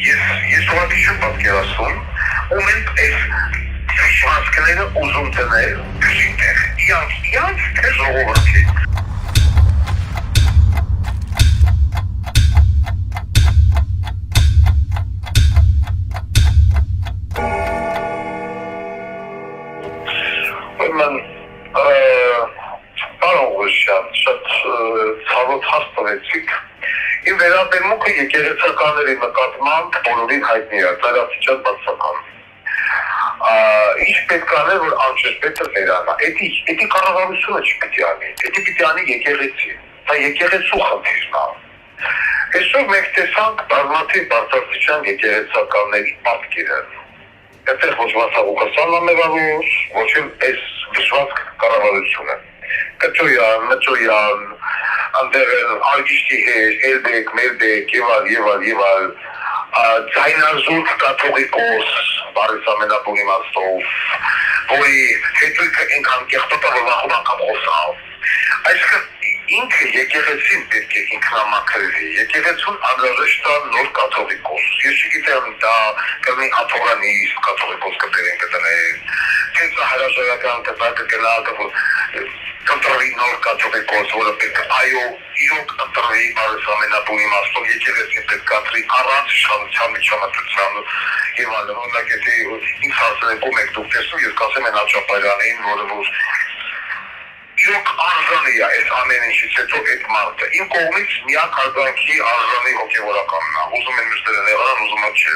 Ես ուղղակի չեմ պատկերացնում, ու մենք այս վիճվածքները ուզում դնել դժինտեղ, իրանց թե ժողովրդի։ Շատ ցավոտ հաստատեցիք։ Իմ վերաբերմունքը եկեղեցականների նկատմամբ բոլորին հայտնի է, ծայրաստիճան բացական։ Ինչ պետք է անել, որ անշուշտ վերանա։ Էդի կառավարությունը չպիտի անի, էդի պիտի անի եկեղեցին։ Դա եկեղեցու խնդիրն է։ Այսօր մենք տեսանք բազմաթիվ բարձրաստիճան եկեղեցականների պատկերը։ Այդտեղ ոչ Վասաղ մեղավոր, ոչ էլ այս վշված կառավարությունը։ Կճոյան, այնտեղ Արգիշտի հետ, Էլբեկ, Մելբեկ, եւ այլ, ձայնազուրկ կաթողիկոս, բարես ամենաբուն իմաստով, որի հետույքը ինքան կեղտոտը, որ վախում անգամ խոսավ։ Այսինքն ինքը եկեղեցին պետք է ինքնամաքրվի, եկեղեցուն անհրաժեշտ է նոր կաթողիկոս։ Ես չգիտեմ դա կլինի աթորանիստ կաթողիկոս կտերեն կդնել, թե դա հրաժարական կտա կգնա կընտրվի նոր կաթողիկոս, որը պետք է այո իրոք ընտրվի բարես ամենաբուն իմաստով, եկեղեցին պետք է ընտրի առանց իշխանության միջամտության եւ այլն։ Օրինակ եթե ինձ հարցնեք ում եք դուք տեսնում, ես կասեմ են Աչապարյանին, որը իրոք արժանի է այս ամեն ինչից հետո այդ մարդը։ Իմ կողմից միակ արձանքի արժանի հոգևորականն է, ուզում են մյուսները նեղանան, ուզում է չէ։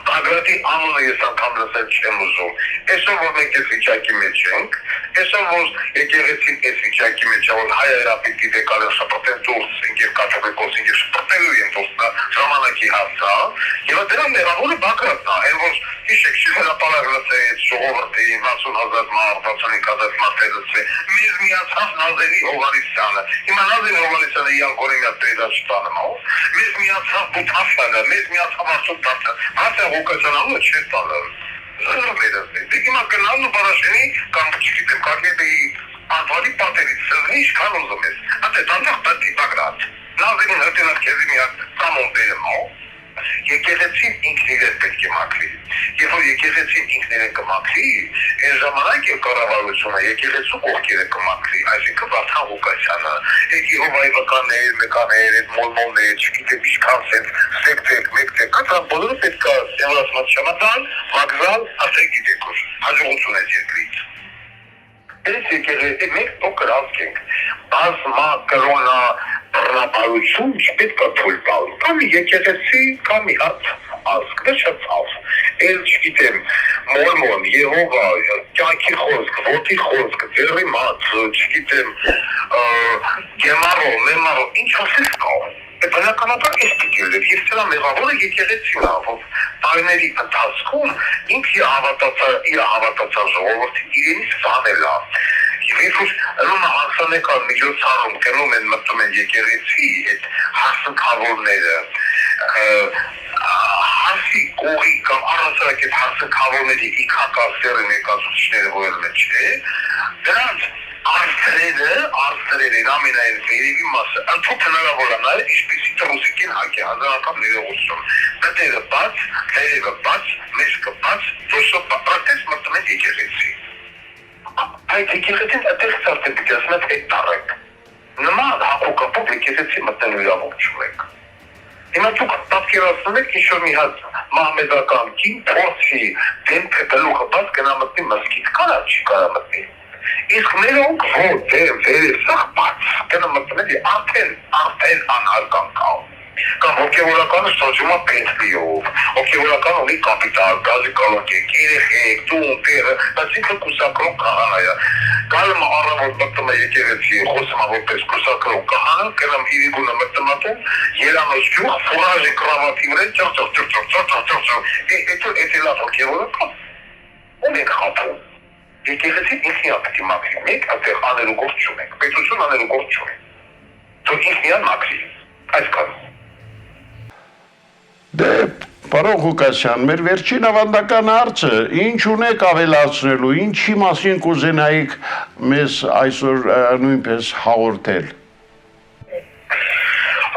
Բագրատի անունը ես անգամ լսել չեմ ուզում։ Այսօր որ մենք այս վիճակի մեջ ենք, այսօր որ եկեղեցին այս վիճակի մեջ է, որ հայ հայրապետի դեկալը շփոթեն դուրս, ինքեր կաթողիկոս, ինքեր շփոթելու են դուրս ժամանակի հասա, եւ դրա մեղավորը Բագրատն է, այն որ հիշեք հրապարակ լսեց ժողովրդի 60,000 մարդ, 65,000 մարդ լսեց, մեզ միացավ Նազենի Հովհաննիսյանը, հիմա Նազենի Հովհաննիսյանը իան կորիմյա պետաչ տանում, մեզ միացավ Բութասյանը, մեզ միացավ Արթուր Տաթյանը, Ղուկասյանանը չէ տալը, դե հիմա գնալն ու Բարաշենի կամ չգիտեմ Կարգեբեի անվանի պատերից սզնի ինչքան ուզում ես, անտե տանտեղ պետի Բագրատ, Նազենին հրտենար քեզի միակ կամոն բերեմ ո եկեղեցին ինքն իրեն պետք է մաքրի։ Երբ որ եկեղեցին ինքն իրեն կմաքրի, այն ժամանակ էլ կառավարությունը եկեղեցու կողքերը կմաքրի, այսինքն Վարդան Ղուկասյանը, այդ Եհովայի վկաներ, մեկաներ, այդ մոլմոլներ, չգիտեմ ինչքան սեկտեր, մեկտեր, կա բոլորը պետք է սեվրասմատ շամատան, վագզալ, ասել գիտեք որ հաջողություն է երկրից։ Այս եկեղեցի մենք փոքր ազգ ենք, բազմա կրոնա բռնապարություն չպետք է թույլ տալ, կամ եկեղեցի, կամ մի հատ ազգ, վերջացավ, էլ չգիտեմ, մորմոն, Եհովա, կյանքի խոսք, ոտի խոսք, ձեռի մաց, չգիտեմ, գեմարո, մեմարո, ինչ ասես կա, բնականաբար այս պիտիլեր, ես դրա մեղավորը եկեղեցին ավոր, տարիների ընթացքում ինքը իր հավատացած ժողովրդին իրենից վանել է, Երբ որ ըլումը հարսանեկան միջոցառում գնում են մտնում են եկեղեցի այդ հարսնքավորները, հարսի կողի կամ առանցրակ այդ հարսնքավորների իքակասերը ներկայացուցիչները որել է չէ, դրանց արսրերը ամենայն վերևի մասը ընդհուպ հնարավոր է նայել ինչպիսի ռուսիկին հակ է հազարական ներողություն, դտերը բաց, վերևը բաց, մեջքը բաց, դոշը պատրատես մտնում են եկեղեցի։ Այդ եկեղեցին այդտեղ արդեն պիտի ասում եք այդ տառեք։ Նման հակուկապով եկեղեցի մտնելու իրավունք չունեք։ Հիմա դուք պատկերացնում եք ինչ-որ մի հատ մահմեդական կին փորձի դեմքը գլուխը բաց գնա մտնի մզկիթ, կարա չի կարա մտնի։ Իսկ մերոնք որ դեմ վերև սաղ բաց գնա մտնի արդեն անհարկան կա։ Կամ հոգևորականը ստոջում է պենսլիով, հոգևորական ունի կապիտալ, գազի կալոնքեք, երեխեք, տուն, տեղը, բայց ինքը կուսակրոն կահանա է։ Գալում առավոտ մտնում է եկեղեցի, խոսում է որպես կուսակրոն կահանա, կրամ իրիգունը մտմատում, երանոց գյուղ, ֆուրաժի կրավատի վրա, էդ լավ հոգևորական, ում ենք խապում։ Եկեղեցի ինքնիա պիտի մաքրի, մենք այդտեղ անելու գործ չունենք, պետություն անելու գործ չունենք։ Թող ինքնիա մաքրի, այսքան։ Դե, պարոն Ղուկասյան, մեր վերջին ավանդական հարցը, ինչ ունեք ավելացնելու, ինչի մասին կուզենայիք մեզ այսօր նույնպես հաղորդել։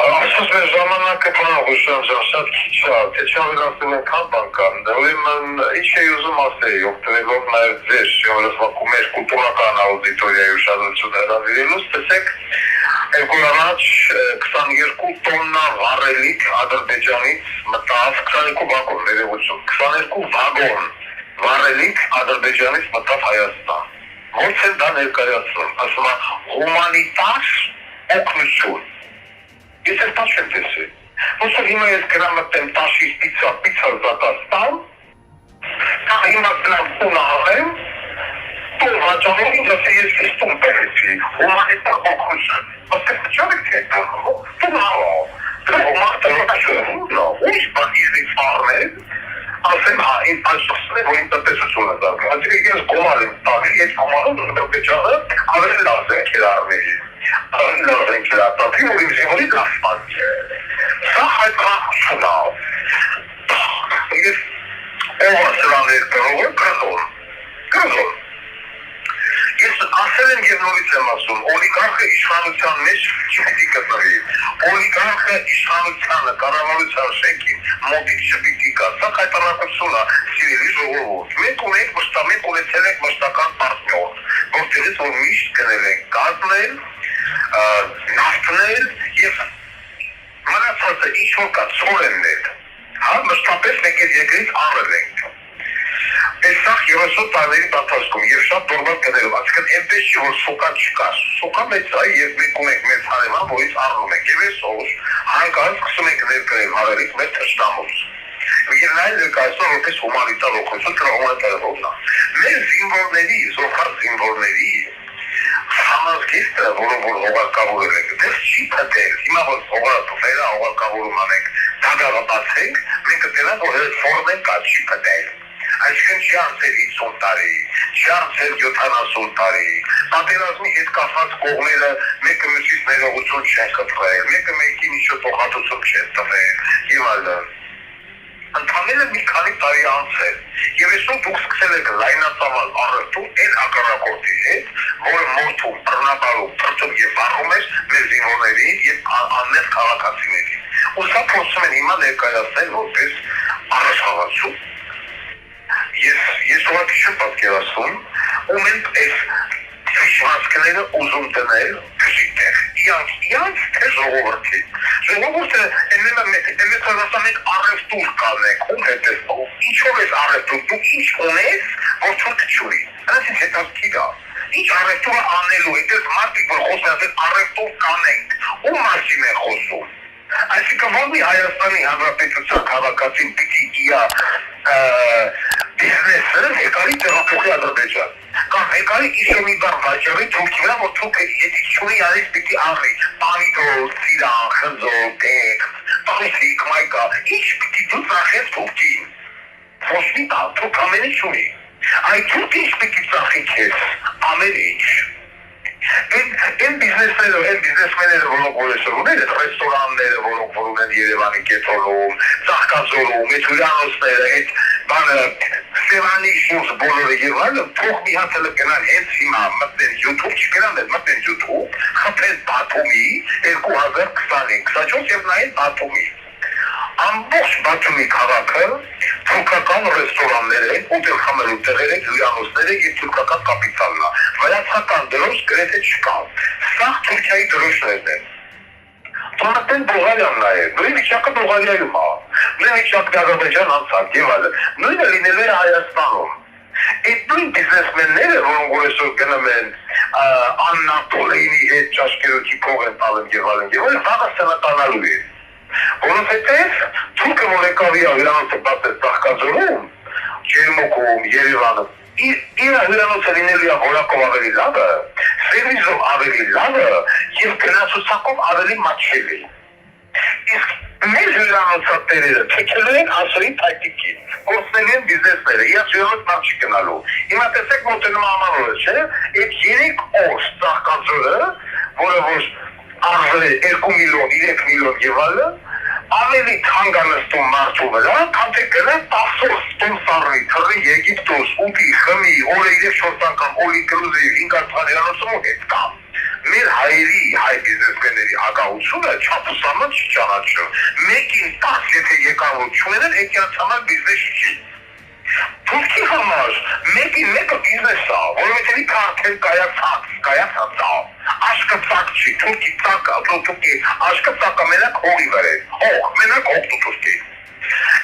Ասում ես ժամանակ Ժամանակը բանախոսության շատ քիչ է, թե չավելացել են քան բան կան, ուրեմն ինչ էի ուզում ասել, օգտվելով նաև ձեր շնորհիվ մեր կուլտուրական աուդիտորիայի ուշադրությունը հրավիրելուց, տեսեք, երկու առաջ 22 տոննա վառելիք Ադրբեջանից մտավ 22 վագոն, ներողություն, 22 վագոն վառելիք Ադրբեջանից մտավ Հայաստան։ Ո՞նց են դա ներկայացնում, ասում է հումանիտար օգնություն։ Ես էլ տաշ եմ տեսել։ Ոսով հիմա ես գրամտեմ տաշից պիցա զատաստան, կա հիմա գնամ տուն աղեմ, տուն վաճանով ինձ ասել ես ես տուն պերեցի, հումանիտար օգնություն։ Ասել չավ եք թե տուն աղով, դրա հումանիտար ույս բանիզնից աղնել, ասեմ հա, ինձ այսուսն է, որ իմ տնտեսությունը դարգ։ Այսինքն ես գոմար եմ տալի, այդ գոմարում Ադրբեջանը ավելի լավ զենքեր արվեի։ Ավելի լավ զենքեր արտադրի, որ իմ զինվորի դասման չէ։ Սա այդ քաղաքություն է։ Ես ով ասրաներ կրողը, կրողը։ Ես ասել եմ և նորից եմ ասում, օլիգարխը իշխանության մեջ չպիտի գտնվի, օլիգարխը իշխանությանը, կառավարության շենքին մոտիկ չպիտի գա, սա հայտարարություն է, սիրելի ժողովուրդ, մենք ունեցել ենք մշտական պարտնյոր, որտեղից որ միշտ գնել ենք գազնել, նավթնել և մնացածը ինչ որ կա ծորեններ, հա, մշտապես մենք այդ երկրից առել ենք։ Այսախ 30 տարիների ընթացքում եւ շատ դժվար կներով, այսինքն այնպես չի որ սոկա չկա, սոկա մեծ է եւ մենք ունենք մեծ հարևան, որից առնում ենք եւ այսօր հանկարծ սկսում ենք ներկայել հարերից մեր թշնամուց։ Եվ նա ներկայացնում որպես հումանիտար օգնություն, դրա հումանիտար օգնություն։ Մեր զինվորների, զորքար զինվորների համազգեստը, որը հողարկավորել ենք, դες չի փտել, հիմա որ հողարկավորելը հողարկավորում անենք, դագաղապացենք, մենք կտենանք, որ այդ ֆորմեն կա չի փտել։ Այսինքն չի անցել 50 տարի, չի անցել 70 տարի, պատերազմի հետ կապված կողմերը մեկը մյուսից ներողություն չեն խնդրել, մեկը մեկին ինչ-որ փոխհատուցում չեն տվել եւ այլն։ Ընդամենը մի քանի տարի անցել եւ այսօր դուք սկսել եք լայնածավալ առևտուր այն հակառակորդի հետ, որը մորթում, բռնաբարում, թրթում եւ վախում էր մեր զինվորների եւ անմեղ քաղաքացիների։ Ու սա փորձում են հիմա ներկայացնել որպես առաջխաղացում։ Ես ուղղակի չեմ պատկերացնում, ու մենք այս ֆիշմասկները ուզում դնել քշիկներ, իրանց թե ժողովրդի։ Ժողովուրդը εμείς մենք առևտուր կանենք, ում հետ ես ով, ինչով ես առևտուր, դու ինչ ունես, որ թուրքը չունի, այնպես հետաքրքիր է, ինչ առևտուրը անելու, այդպես մարդիկ, որ խոսում են, առևտուր կանենք, ում մասին են խոսում։ Այսինքն ո՞ր մի Հայաստանի Հանրապետության քաղաքացին պիտի իր բիզնեսը եկարի տեղափոխի Ադրբեջան։ Կամ եկարի ինչ-որ մի բան վաճառի Թուրքիա, որ թուրքը եթե չունի, արից պիտի առնի պամիդոր, ծիրան, խնձոր, տեքստ, տանիք, մայկա, ինչ պիտի դու ծախես թուրքին։ Ոչ մի բան, թուրք ամեն ինչ ունի։ Այդ թուրք ինչ պիտի ծախի քեզ, ամեն ինչ։ Այն բիզնեսմենները, որոնք որեսոր ունեն, այդ ռեստորանները, որոնք որ ունեն Երևանի կենտրոնում, Ծաղկաձորում, այդ հյուրանոցները, այդ բանը, Սևանի շուրջ բոլորը եւ այլն, թող մի հատ էլ գնան հենց հիմա մտնեն YouTube, չգնան էլ մտնեն YouTube, խփեն Բաթումի 2025-24 եւ նայեն Բաթումի։ Ամբողջ Բաթումի քաղաքը թուրքական ռեստորաններ են, ուտել խմելու տեղեր են, հյուրանոցներ են եւ թուրքական կապիտալն է։ Վրացական դրոշ գրեթե չկա։ Սա Թուրքիայի դրոշներն են։ Թուրքեն Բուլղարիան նայել, նույն վիճակը Բուլղարիայում է, նույն վիճակը Ադրբեջան անցավ եւ այլն, նույնը լինելու է Հայաստանում։ Այդ նույն բիզնեսմենները, որոնք այսօր գնում են Աննա Տոլեյնի հետ ճաշկերոքի փող են տալում եւ այլն, վաղը սնատանալու են։ Որովհետեւ թուրքը որ եկավ իր հյուրանոցը բացեց Ծաղկաձորում, Ջերմուկում, Երևանում, իր հյուրանոցը լինելու է որակով ավելի լավը, սերվիզով ավելի լավը եւ գնացուցակով ավելի մատչելի։ Իսկ մեր հյուրանոցատերերը թեքելու են ասորի փայտիկին, գործնելու են բիզնեսները, իրաց հյուրանոց բան չի գնալու։ Հիմա տեսեք մոտենում ամանորը, չէ՞, այդ 3 օր Ծաղկաձորը, որը որ արժե 2 միլիոն, 3 միլիոն եւ այլն, ավելի թանկանստում մարդու վրա, քան թե գնա 10 օր սպոնսորի, թռի Եգիպտոս, ուտի, խմի, օրը 3-4 անգամ all inclusive 5 հյուրանոցում հետ կամ։ մեր հայերի, հայ բիզնեսմենների ագահությունը չափուսանման չի ճանաչում։ Մեկին 10 եթե եկամուտ չունեն, այդ համար բիզնես չի։ Թուրքի համար մեկին մեկը բիզնես է, որովհետև քարտեն կայացած է։ Աշկը ծակ չի, թուրքի ծակը, թուրքի աշկը ծակը մենակ հողի վրա է, հող, մենակ հող թուրքի։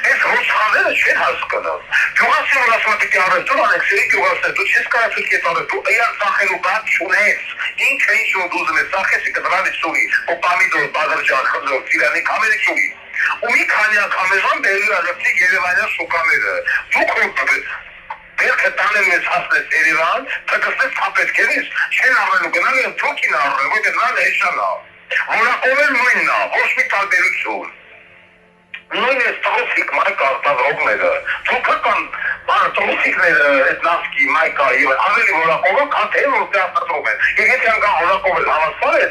Այս ռուսխաները չեն հասկանում։ Գյուղացին որ ասում է պիտի առևտուր անեք, սերի գյուղացներ, դու չես կարող թուրքի հետ առևտուր, իրան ծախելու բան չունես։ Ինքը ինչ որ դուզում է, ծախես եկը դրանից չունի, ու պամիդոր, բազարջան, խնձոր, ծիրանի կամերի չունի։ Ու մի քանի անգամեզան բերել առևտրի Երևանյան շուկաները։ Դուք Բերքը տանել ես հասնես Երևան, թգստես թապետքերից, չեն առնելու գնալ են թոքին առնել, որ գնալ հեշան է։ Որակով էլ նույնն է, ոչ մի տարբերություն։ Նույն ես տղոսիկ մայք արտադրողները, թոքական տղոսիկները, այդ նավքի մայկա և ավելի որակովը կաթել որ արտադրում են։ Եվ եթե անգամ որակով էլ հավասար է,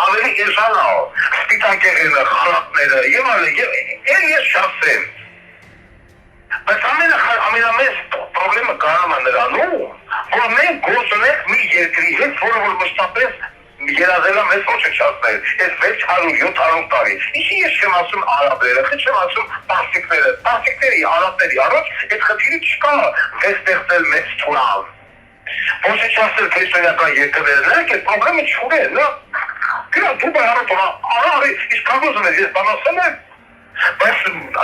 ավելի էժան է, սպիտակեղենը, խալատները և էլ ես շասեմ։ Բայց ամենամեծ պրոբլեմը կարամ է նրանում, որ մենք գործ ունենք մի երկրի հետ, որը որ մշտապես երազելա մեզ ոչնչացնել, այս 600-700 տարի։ Ինչի ես չեմ ասում արաբերը, չեմ ասում պարսիկները, պարսիկների, արաբների առաջ այդ խնդիրը չկա վերստեղծել մեծ թուրավ։ Ոչնչացնել քրիստոնեական երկրներն են, այդ պրոբլեմը չունեն, նա գնա դու բայարդ արարի, ինչքան ուզում ես, ես բան ասել եմ, բայց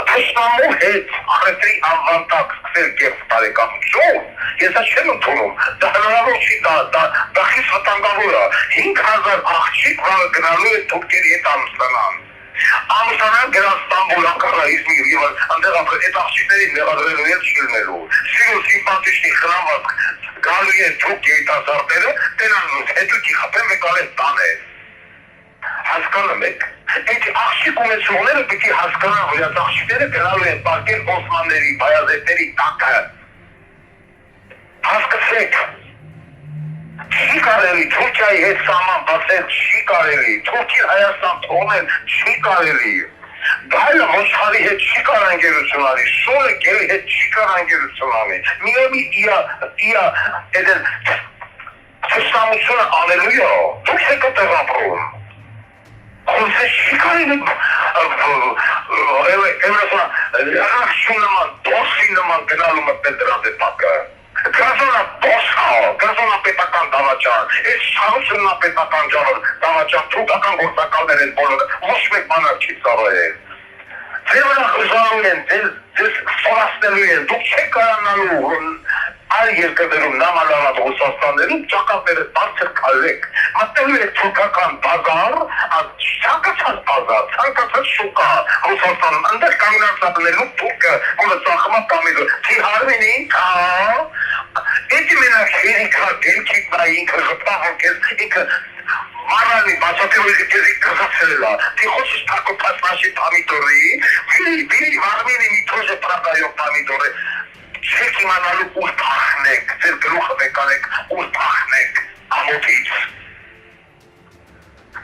թշնամու հետ առևտրի անվանտակ սկսել կեղծ բարեկամություն, ես դա չեմ ընդունում, դա հնարավոր չի, դա խիստ վտանգավոր է, 5000 աղջիկ վաղը գնալու է թուրքերի հետ ամուսնանան։ Ամուսնանան գնան Ստամբուլ, Անկարա, Իզմիր և այնտեղ այդ աղջիկներին մեղադրելու են չիլնելու։ Սիրո սիմպաթիչնի խնամված գալու են թուրք երիտասարդները, տենան հետուքի խփեն մեկ ալեն տանեն։ Հասկանում եք, այդ աղջիկ ունեցողները պիտի հասկանան, որ այդ աղջիկները գնալու են պարկել Օսմանների, Բայազետների տակը։ Հասկացեք, չի կարելի, Թուրքիայի հետ սահման բացել չի կարելի, Թուրքին Հայաստան թողնել չի կարելի, Գայլը ոչխարի հետ չի կարող ընկերություն անի, շորը գերի հետ չի կարող ընկերություն անի, միամի իա թշնամությունը անելու է, դուք եք այդտեղ ապրում։ Խոսե չի կարելի լրախշու նման, դոսի նման գնալու մտնել դրան դեպակը։ Գազոնա բոսխա, գազոնա պետական դավաճան, այս շահություննա պետական դավաճան, թուրքական գործակալներ են բոլորը, ոչ մեկ բանակ չի կարող են։ Ձեր վրա խզարում են, ձեզ սորացնելու են, դուք չեք կարանալու այլ երկրներում նամանավատ Ռուսաստաններում ճակատները բարձր քայլեք, մտնելու եք թուրքական բազար, ցանկացած բազար, ցանկացած շուկա Ռուսաստանում, այնտեղ կանգնածնելու թուրքը, որը ծախում է պամիդոր, թիհարվին էդի մենակ հերիքա դեմքի նա ինքը ժպահոք ես, ինքը մարանի բացատերոյի կեզի կզացել է, թի խոսուս թակո պասնաշի պամիդորի, վիրի վարմինի մի թոժը պրադայով պամիդորի, չեք իմանալու ուր պախնեք, ձեր գլուխը մեկանեք ուր պախնեք ամոթից։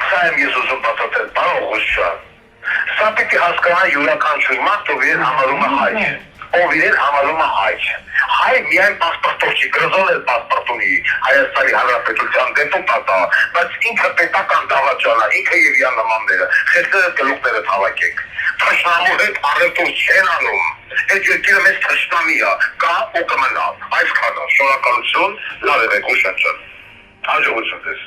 Սա եմ ես ուզում բացատրել, պարոն Ղուշյան, սա պիտի հասկանա յուրաքանչյուր մարդ, ով իրեն համարում է հայ, ով իրեն համարում է հայ։ Հայ միայն պասպորտով չի, գրզոն էլ պասպորտ ունի Հայաստանի Հանրապետության դեպուտատ է, բայց ինքը պետական դավաճան է, ինքը եւ իր նմանները, խեցերը գլուխները հավաքեք։ Թշնամու հետ առևտուր չեն անում, այդ երկիրը մեծ թշնամի է, կա ու կմնա, այսքանը, շնորհակալություն, լավ եղեք Ղուշյան ջան, հաջողություն ձեզ։